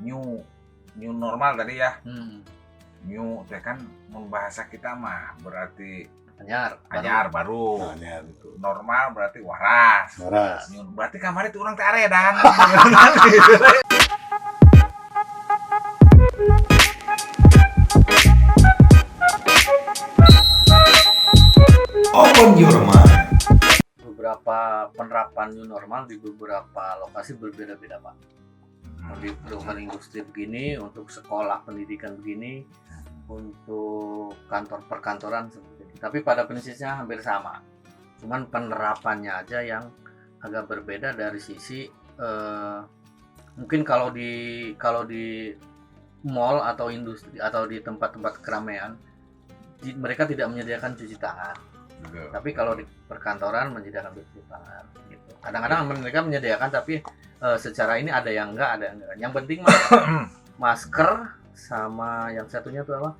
new new normal tadi ya. Hmm. New teh kan mun bahasa kita mah berarti Anyar, baru. Nah, ya gitu. Normal berarti waras. Waras. New berarti kamari tuh urang teh aredan. Open your mind. Beberapa penerapan new normal di beberapa lokasi berbeda-beda, Pak. Di lingkungan industri begini, untuk sekolah pendidikan begini, untuk kantor perkantoran seperti ini. Tapi pada prinsipnya hampir sama. Cuman penerapannya aja yang agak berbeda dari sisi mungkin kalau di mall atau industri atau di tempat-tempat keramaian mereka tidak menyediakan cuci tangan. Betul. Tapi kalau di perkantoran menyediakan cuci tangan gitu. Kadang-kadang mereka menyediakan tapi secara ini ada yang enggak. Yang penting masker sama yang satunya tuh apa?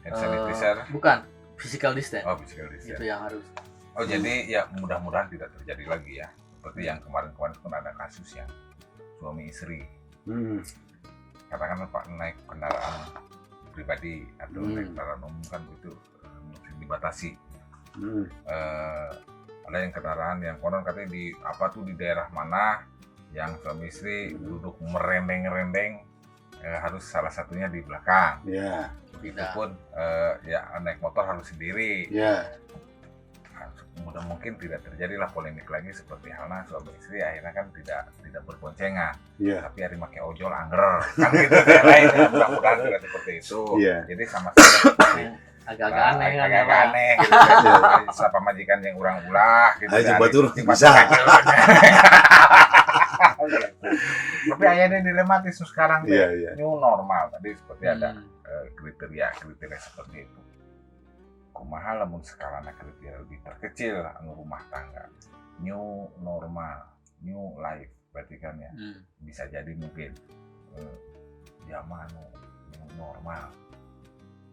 Hand sanitizer. Bukan, physical distance. Oh, physical distance. Itu yang harus. Oh, jadi ya mudah-mudahan tidak terjadi lagi ya. Seperti yang kemarin-kemarin pun ada kasus ya. Suami istri. Katakanlah Pak naik kendaraan pribadi atau naik kendaraan umum kan itu dibatasi. Ada yang kendaraan yang konon katanya di di daerah mana yang suami istri duduk merendeng-rendeng harus salah satunya di belakang. Ya. Begitupun ya naik motor harus sendiri. Ya. Mudah mungkin tidak terjadilah polemik lagi seperti halnya suami istri akhirnya kan tidak berboncengan. Ya. Tapi hari make ojol angger kan gitu lainnya mudah-mudahan tidak seperti itu. Ya. Jadi sama-sama seperti Agak-agak aneh kan. agak aneh gitu kan. Siapa majikan yang urang ulah gitu. Ayo kan. batur Di bisa. Tapi akhirnya dilematis sekarang Iya, iya. new normal tadi seperti ada kriteria seperti itu. Kumaha lamun skalana kriteria lebih terkecil anu rumah tangga. New normal, new life berarti kan ya. Bisa jadi mungkin zaman new normal.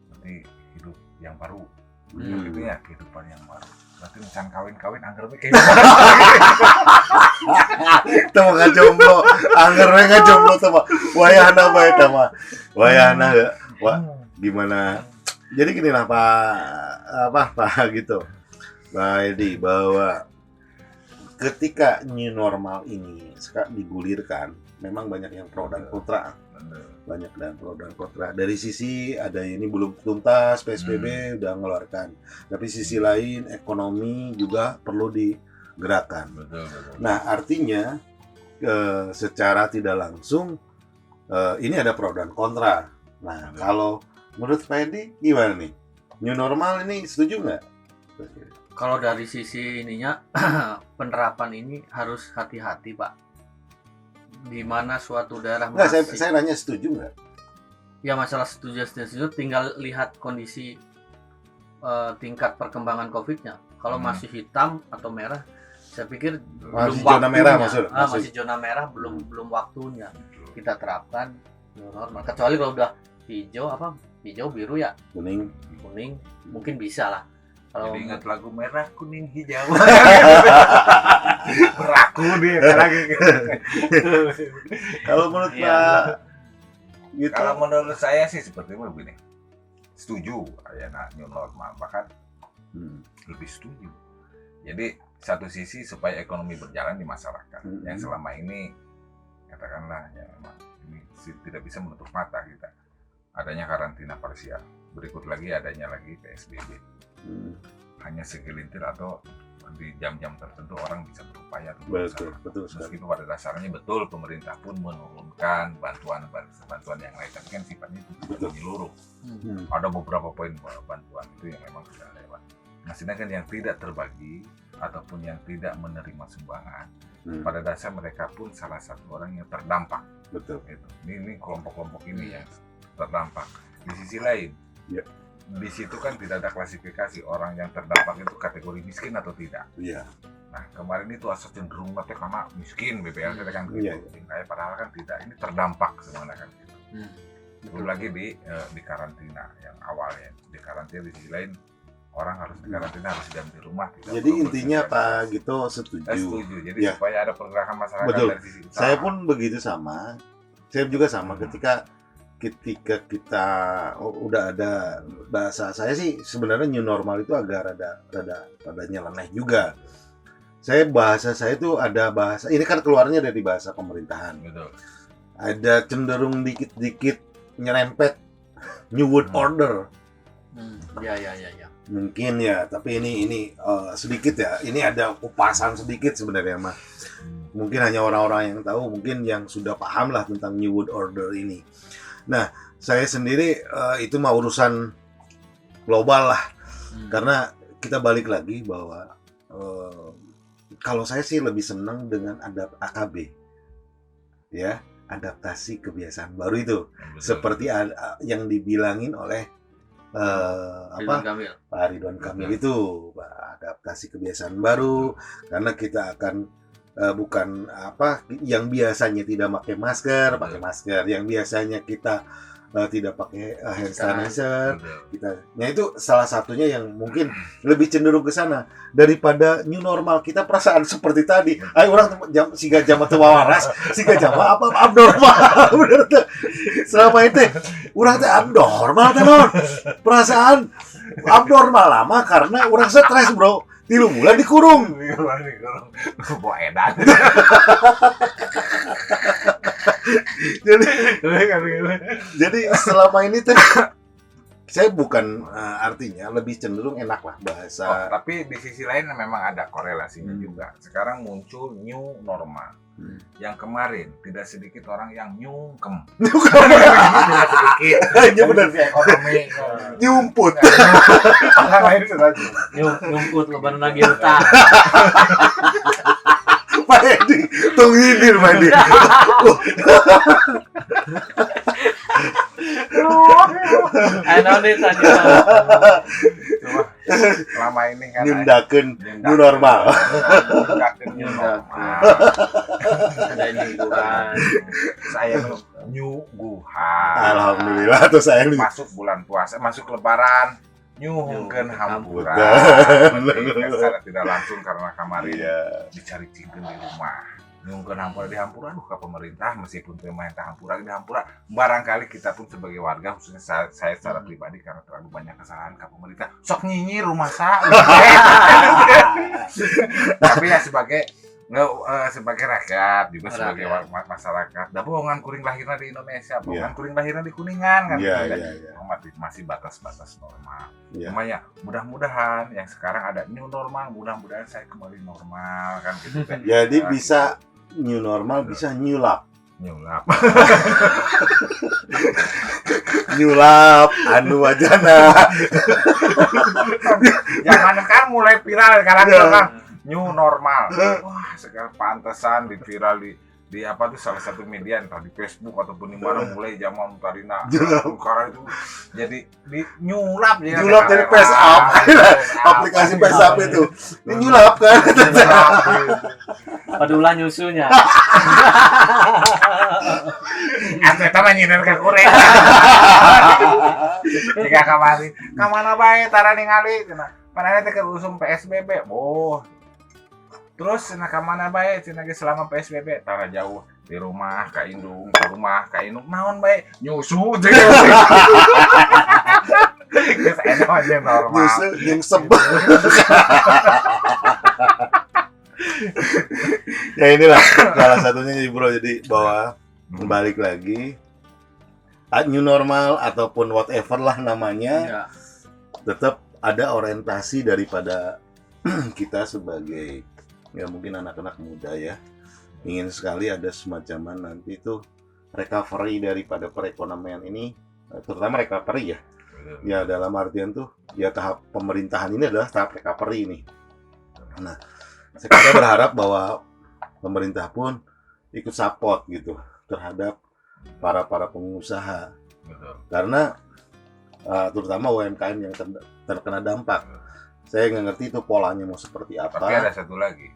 Berarti hidup yang baru. Gitu ya, kehidupan yang baru. Berarti misalkan kawin-kawin anggar we kayak Itu mah jomblo, anggar we jomblo tuh mah. Wayahna bae eta mah. Wayahna wah gimana? Jadi gini lah Pak gitu. Pak Edi, bahwa ketika new normal ini digulirkan, memang banyak yang pro dan kontra. Banyak dan pro dan kontra. Dari sisi ada ini belum tuntas, PSBB udah ngeluarkan. Tapi sisi lain ekonomi juga perlu digerakkan. betul. Nah, artinya secara tidak langsung ini ada pro dan kontra. Nah, kalau menurut Pak Edi gimana nih? New normal ini setuju nggak? Kalau dari sisi ininya penerapan ini harus hati-hati, Pak. Di mana suatu daerah Nggak, masih saya nanya setuju nggak? ya masalah setuju tinggal lihat kondisi tingkat perkembangan COVID-nya. Kalau masih hitam atau merah, saya pikir Masih belum zona waktunya. merah maksud? Masih zona merah, belum waktunya kita terapkan new normal. Kecuali kalau udah hijau biru ya, Kuning. mungkin bisa lah. Kalau Jadi ingat lagu merah, kuning, hijau. Beraku dia lagi. Kalau menurut Iya. Pak gitu. Kalau menurut saya sih seperti itu begini. Setuju ya new normal, bahkan lebih setuju. Jadi satu sisi supaya ekonomi berjalan di masyarakat yang selama ini katakanlah ya memang ini tidak bisa menutup mata kita. Adanya karantina parsial, berikut lagi adanya lagi PSBB. Hanya segelintir atau di jam-jam tertentu orang bisa berupaya untuk Betul sekali. meskipun pada dasarnya betul pemerintah pun menurunkan bantuan yang lain, tapi kan sifatnya itu tidak menyeluruh. Ada beberapa poin bantuan itu yang memang sudah lewat. Nah, sedangkan yang tidak terbagi ataupun yang tidak menerima sumbangan, pada dasar mereka pun salah satu orang yang terdampak. Betul. Gitu. Ini kelompok-kelompok ini yang terdampak. Di sisi lain, di situ kan tidak ada klasifikasi orang yang terdampak itu kategori miskin atau tidak. Iya. Nah, kemarin itu asal cenderung nanti karena miskin BPL kan gitu. Padahal kan tidak, ini terdampak sebenarnya kan gitu. Belum lagi di karantina yang awalnya di karantina, di sisi lain orang harus di karantina, harus diam di rumah. Jadi intinya Pak Gito setuju. Setuju. Jadi supaya ada pergerakan masyarakat Betul. dari sisi usaha. Saya pun begitu sama. Saya juga sama ketika kita udah ada bahasa, saya sih sebenarnya new normal itu agak rada nyeleneh juga. Bahasa saya itu ada bahasa, ini kan keluarnya dari bahasa pemerintahan. Betul. Ada cenderung dikit-dikit nyerempet New World Order. Ya. Mungkin ya, tapi ini sedikit ya. Ini ada kupasan sedikit sebenarnya mah. Mungkin hanya orang-orang yang tahu, mungkin yang sudah paham lah tentang New World Order ini. Nah, saya sendiri itu mah urusan global lah. Karena kita balik lagi bahwa kalau saya sih lebih senang dengan AKB. Ya, adaptasi kebiasaan baru itu. Betul. Seperti yang dibilangin oleh Pak Ridwan Kamil itu, adaptasi kebiasaan baru, karena kita akan bukan yang biasanya tidak pakai masker, yang biasanya kita tidak pakai hand sanitizer, itu salah satunya yang mungkin lebih cenderung ke sana daripada new normal. Kita perasaan seperti tadi, ayo orang siga jam atau waras, siga jam apa abnormal, bener tuh. Selama itu orang teh abnormal tenon, perasaan abnormal lama karena orang stres bro. 3 bulan dikurung. Bawa edan. Jadi selama ini tuh saya bukan artinya lebih cenderung enak lah bahasa. Tapi di sisi lain memang ada korelasinya juga. Sekarang muncul new normal. Yang kemarin tidak sedikit orang yang nyungkem. Tidak sedikit. Hanya benar ekonomi. Nyumput. Orang lain sudah Nyumput lebaran lagi utang. Pak Edi, tunggu ini Pak Edi. Ayo nih tadi. Selama ini kan nyundakeun new normal. New normal. Ada nyuguhan. Saya nyuguhan. Alhamdulillah tuh saya masuk bulan puasa, masuk lebaran, nyuhungkeun hampura. Secara tidak langsung karena kemarin dicari cingkeun di rumah. Nyuhungkeun hampura di hampura, aduh ke pemerintah meskipun pemerintah hampura di hampura, barangkali kita pun sebagai warga, khususnya saya secara pribadi karena terlalu banyak kesalahan ke pemerintah, sok nyinyir rumah saya. Tapi ya sebagai rakyat juga sebagai masyarakat. Da bohongan kuring lahirna di Indonesia, bohongan kuring lahirna di Kuningan kan. Masih batas-batas normal. Namanya mudah-mudahan yang sekarang ada new normal, mudah-mudahan saya kembali normal kan gitu kan. Jadi bisa new normal, bisa new lap. New lap, anu wajana. Zaman sekarang mulai viral sekarang new normal. Wah, sekarang pantesan di viral di apa tuh salah satu media entah di Facebook ataupun di mana mulai zaman Tarina karena itu jadi di nyulap dari face up aplikasi face up itu ini nyulap kan padula nyusunya atau kita nyinir ke kureng jika kemarin kemana baik tara ningali panahnya teh usum PSBB terus kemana baik cina selama PSBB tara jauh di rumah ka indung naon baik nyusu teh geus enak aja normal nyusu jeung sebel ya inilah salah satunya nih bro, jadi bahwa balik lagi new normal ataupun whatever lah namanya tetap ada orientasi daripada kita sebagai ya mungkin anak-anak muda ya ingin sekali ada semacam nanti itu recovery daripada perekonomian ini, terutama recovery ya dalam artian tuh ya tahap pemerintahan ini adalah tahap recovery nih. Nah saya berharap bahwa pemerintah pun ikut support gitu terhadap para pengusaha. Karena terutama UMKM yang terkena dampak. Saya nggak ngerti itu polanya mau seperti apa. Tapi ada satu lagi,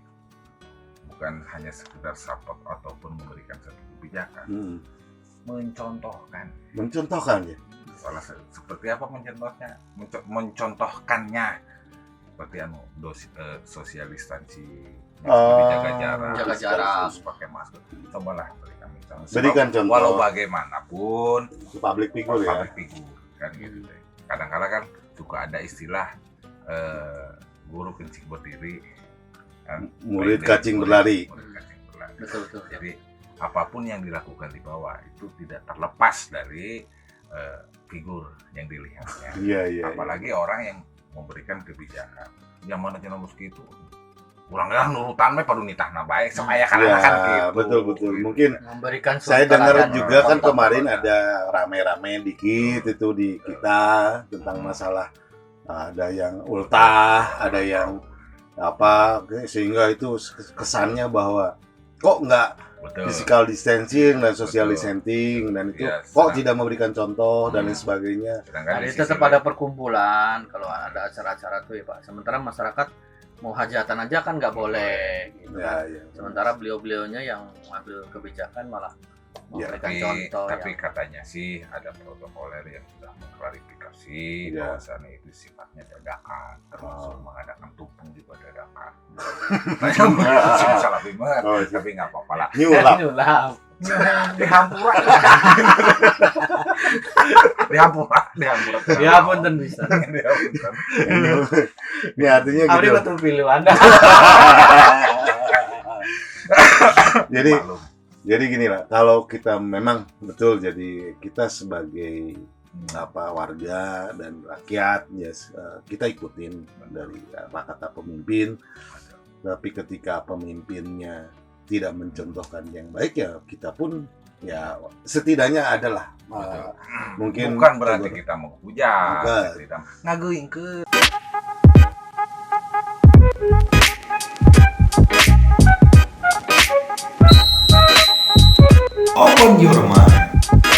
bukan hanya sekedar support ataupun memberikan satu kebijakan, mencontohkan ya. Seperti apa mencontohkannya? Seperti sosialisasi Seperti jaga jarak, Jaga jarak. terus pakai masker. Cobalah berikan contoh. Berikan Sebab contoh. Walau bagaimanapun Public figure ya. public figure kan gitu deh. Kadang-kadang kan suka ada istilah guru kencing berdiri, kan? Murid kacing berlari. Murid kacing berlari. Betul. Jadi apapun yang dilakukan di bawah itu tidak terlepas dari figur yang dilihatnya. Iya. Apalagi orang yang memberikan kebijakan. Yang mana channel meski itu kurangnya nurutan mah padu nitahna baik supaya kan Ya, gitu. betul. Mungkin Memberikan saya surat dengar teladan. juga kan Contoh. kemarin ada rame-rame dikit itu di kita tentang masalah ada yang ultah, ada yang apa, sehingga itu kesannya bahwa kok nggak Betul. physical distancing dan social Betul. distancing dan itu Iya, kok tidak memberikan contoh dan lain Hmm. sebagainya. Sedangkan Jadi di sisi tetap lain- ada perkumpulan kalau ada acara-acara tuh ya Pak. Sementara masyarakat mau hajatan aja kan nggak boleh. Gitu kan. Ya. Sementara beliau-beliaunya yang mengambil kebijakan malah Ya, memberikan tapi, contoh tapi yang katanya sih ada protokoler yang sudah mengklarifikasi Ya. bahwasannya itu sifatnya dadakan, termasuk mengadakan tumpeng juga dadakan. Salah bimbang, Oh, iya. tapi nggak apa-apa lah. Nyulap. nyulap. Dihampura, dihampura. Ya punten bisa. Dihampura. Ini artinya Abdi gitu. betul pilih Anda. Jadi Maklum. Jadi gini lah, kalau kita memang betul jadi kita sebagai warga dan rakyat ya kita ikutin dari apa kata pemimpin, tapi ketika pemimpinnya tidak mencontohkan yang baik ya kita pun ya setidaknya adalah mungkin Bukan berarti kita mau puja, Bukan. kita ngaguingkeun.